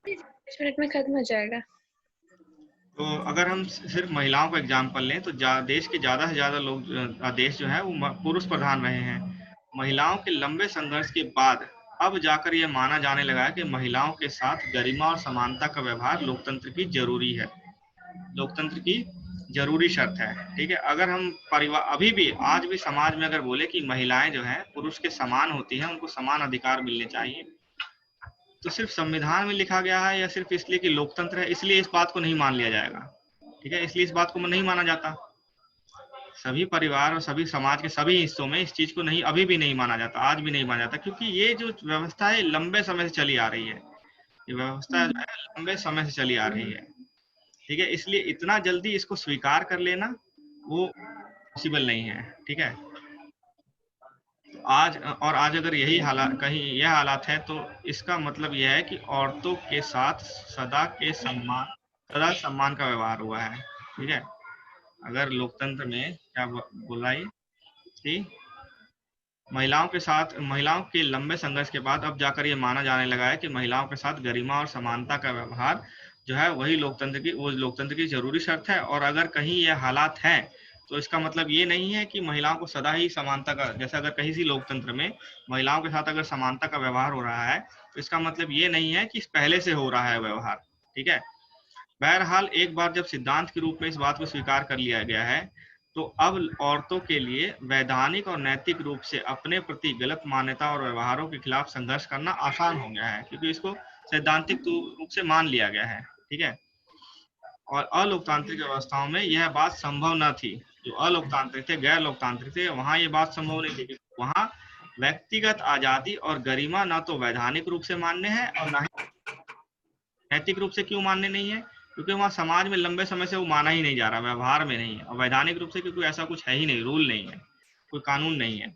Minute में खत्म हो जाएगा। तो अगर हम सिर्फ महिलाओं का एग्जाम्पल लें तो देश के ज़्यादा से ज़्यादा लोग देश जो है वो पुरुष प्रधान रहे हैं। महिलाओं के लंबे संघर्ष के बाद अब जाकर ये माना जाने लगा है कि महिलाओं के साथ गरिमा और समानता का व्यवहार लोकतंत्र की जरूरी है, लोकतंत्र की जरूरी शर्त है। ठीक है, अगर हम परिवार अभी भी आज भी समाज में अगर बोले कि महिलाएं जो है पुरुष के समान होती हैं, उनको समान अधिकार मिलने चाहिए, तो सिर्फ संविधान में लिखा गया है या सिर्फ इसलिए कि लोकतंत्र है इसलिए इस बात को नहीं मान लिया जाएगा। ठीक है, इसलिए इस बात को नहीं माना जाता। सभी परिवार और सभी समाज के सभी हिस्सों में इस चीज को नहीं, अभी भी नहीं माना जाता, आज भी नहीं माना जाता, क्योंकि ये जो व्यवस्था है लंबे समय से चली आ रही है। ये व्यवस्था जो है लंबे समय से चली आ रही है। ठीक है, इसलिए इतना जल्दी इसको स्वीकार कर लेना वो पॉसिबल नहीं है। ठीक है, तो आज अगर यही हालात कहीं यह हालात है तो इसका मतलब यह है कि औरतों के साथ सदा सम्मान का व्यवहार हुआ है। ठीक है, अगर लोकतंत्र में क्या बोला ये कि महिलाओं के लंबे संघर्ष के बाद अब जाकर ये माना जाने लगा है कि महिलाओं के साथ गरिमा और समानता का व्यवहार जो है वही लोकतंत्र की जरूरी शर्त है। और अगर कहीं ये हालात हैं तो इसका मतलब ये नहीं है कि महिलाओं को सदा ही समानता का, जैसे अगर कहीं सी लोकतंत्र में महिलाओं के साथ अगर समानता का व्यवहार हो रहा है तो इसका मतलब ये नहीं है कि पहले से हो रहा है व्यवहार। ठीक है, बहरहाल एक बार जब सिद्धांत के रूप में इस बात को स्वीकार कर लिया गया है तो अब औरतों के लिए वैधानिक और नैतिक रूप से अपने प्रति गलत मान्यता और व्यवहारों के खिलाफ संघर्ष करना आसान हो गया है, क्योंकि इसको सैद्धांतिक रूप से मान लिया गया है। ठीक है, और अलोकतांत्रिक व्यवस्थाओं में यह बात संभव न थी। जो अलोकतांत्रिक थे, गैर लोकतांत्रिक थे, वहां ये बात संभव नहीं थी। वहां व्यक्तिगत आजादी और गरिमा न तो वैधानिक रूप से मान्य है और न ही नैतिक रूप से। क्यों मान्य नहीं है? क्योंकि वहाँ समाज में लंबे समय से वो माना ही नहीं जा रहा, व्यवहार में नहीं है। और वैधानिक रूप से क्योंकि ऐसा कुछ है ही नहीं, रूल नहीं है, कोई कानून नहीं है।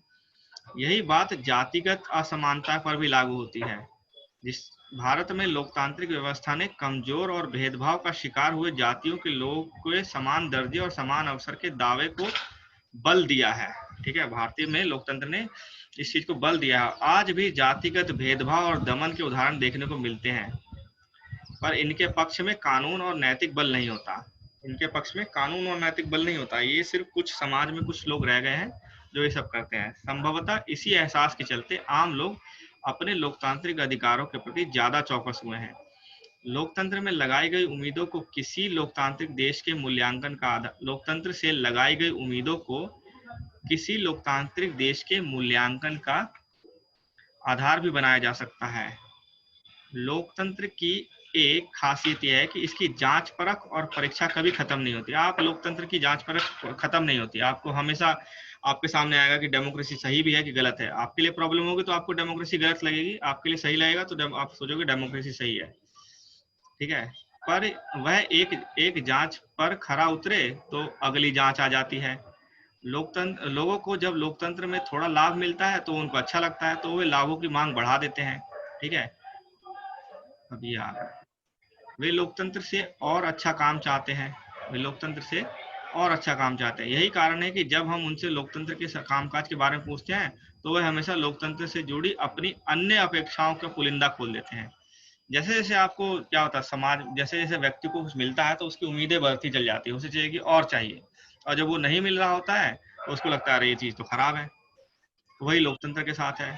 यही बात जातिगत असमानता पर भी लागू होती है। जिस भारत में लोकतांत्रिक व्यवस्था ने कमजोर और भेदभाव का शिकार हुए जातियों के लोगों के समान दर्जे और समान अवसर के दावे को बल दिया है। ठीक है, भारतीय में लोकतंत्र ने इस चीज को बल दिया है। आज भी जातिगत भेदभाव और दमन के उदाहरण देखने को मिलते हैं, पर इनके पक्ष में कानून और नैतिक बल नहीं होता। इनके पक्ष में कानून और नैतिक बल नहीं होता। ये सिर्फ कुछ समाज में कुछ लोग रह गए हैं जो ये सब करते हैं। संभवतः इसी एहसास के चलते आम लोग अपने लोकतांत्रिक अधिकारों के प्रति ज्यादा चौकस हुए हैं। लोकतंत्र में लगाई गई उम्मीदों को किसी लोकतांत्रिक देश के मूल्यांकन का आधार लोकतंत्र से लगाई गई उम्मीदों को किसी लोकतांत्रिक देश के मूल्यांकन का आधार भी बनाया जा सकता है। लोकतंत्र की एक खासियत यह है कि इसकी जांच परख और परीक्षा कभी खत्म नहीं होती। आप लोकतंत्र की जांच परख खत्म नहीं होती। आपको हमेशा आपके सामने आएगा कि डेमोक्रेसी सही भी है कि गलत है। आपके लिए प्रॉब्लम होगी तो आपको डेमोक्रेसी गलत लगेगी, आपके लिए सही लगेगा तो आप सोचोगे डेमोक्रेसी सही है। ठीक है, पर वह एक एक जांच पर खरा उतरे तो अगली जांच आ जाती है। लोकतंत्र लोगों को जब लोकतंत्र में थोड़ा लाभ मिलता है तो उनको अच्छा लगता है, तो वे लाभों की मांग बढ़ा देते हैं। ठीक है, अभी आ रहा है। वे लोकतंत्र से और अच्छा काम चाहते हैं। वे लोकतंत्र से और अच्छा काम चाहते हैं। यही कारण है कि जब हम उनसे लोकतंत्र के कामकाज के बारे में पूछते हैं तो वे हमेशा लोकतंत्र से जुड़ी अपनी अन्य अपेक्षाओं का पुलिंदा खोल देते हैं। जैसे जैसे आपको क्या होता है, समाज जैसे जैसे व्यक्ति को कुछ मिलता है तो उसकी उम्मीदें बढ़ती चल जाती है, उसे चाहिए कि और चाहिए। और जब वो नहीं मिल रहा होता है तो उसको लगता है अरे ये चीज तो खराब है। तो वही लोकतंत्र के साथ है।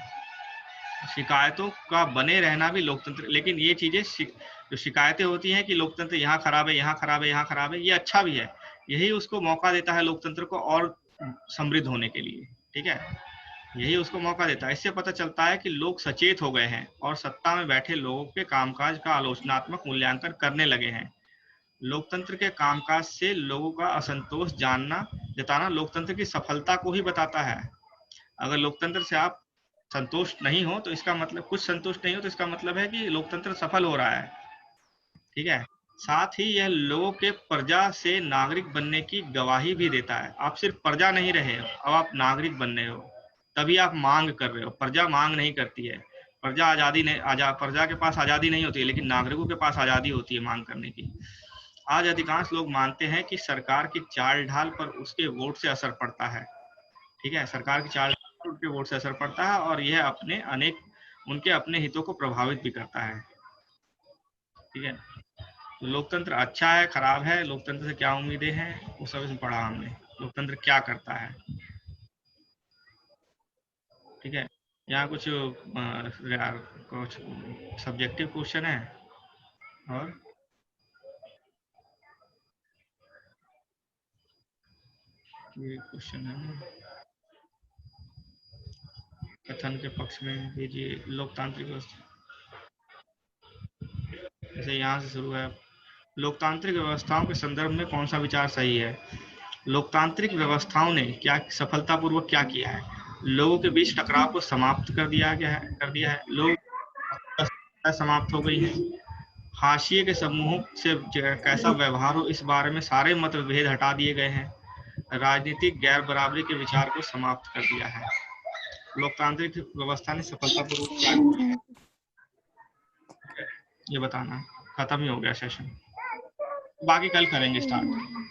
शिकायतों का बने रहना भी लोकतंत्र, लेकिन ये चीजें जो शिकायतें होती हैं कि लोकतंत्र यहाँ खराब है, यहाँ खराब है, यहाँ खराब है, ये अच्छा भी है। यही उसको मौका देता है लोकतंत्र को और समृद्ध होने के लिए। ठीक है, यही उसको मौका देता है। इससे पता चलता है कि लोग सचेत हो गए हैं और सत्ता में बैठे लोगों के कामकाज का आलोचनात्मक मूल्यांकन करने लगे हैं। लोकतंत्र के कामकाज से लोगों का असंतोष जताना लोकतंत्र की सफलता को ही बताता है। अगर लोकतंत्र से आप संतुष्ट नहीं हो तो इसका मतलब कुछ संतुष्ट नहीं हो तो इसका मतलब है कि लोकतंत्र सफल हो रहा है। ठीक है, साथ ही यह लोगों के प्रजा से नागरिक बनने की गवाही भी देता है। आप सिर्फ प्रजा नहीं रहे हो, अब आप नागरिक बन रहे हो। तभी आप मांग कर रहे हो। प्रजा मांग नहीं करती है। प्रजा के पास आजादी नहीं होती है, लेकिन नागरिकों के पास आजादी होती है मांग करने की। आज अधिकांश लोग मानते हैं कि सरकार की चाल ढाल पर उसके वोट से असर पड़ता है। ठीक है, सरकार की चाल उनके वोट से असर पड़ता है और यह उनके अपने हितों को प्रभावित भी करता है। ठीक है, तो लोकतंत्र अच्छा है, खराब है, लोकतंत्र से क्या उम्मीदें हैं, वो सब इसमें पढ़ा हमने। लोकतंत्र क्या करता है, ठीक है। यहाँ कुछ कुछ सब्जेक्टिव क्वेश्चन है, और ये क्वेश्चन है कथन के पक्ष में दीजिए लोकतांत्रिक व्यवस्था। जैसे यहाँ से शुरू है, लोकतांत्रिक व्यवस्थाओं के संदर्भ में कौन सा विचार सही है। लोकतांत्रिक व्यवस्थाओं ने क्या सफलतापूर्वक क्या किया है, लोगों के बीच टकराव को समाप्त कर दिया है लोग समाप्त हो गई है, हाशिए के समूहों से कैसा व्यवहार हो इस बारे में सारे मतभेद हटा दिए गए हैं, राजनीतिक गैर बराबरी के विचार को समाप्त कर दिया है। लोकतांत्रिक व्यवस्था ने सफलतापूर्वक क्या किया है, ये बताना। खत्म ही हो गया सेशन, बाकी कल करेंगे स्टार्ट।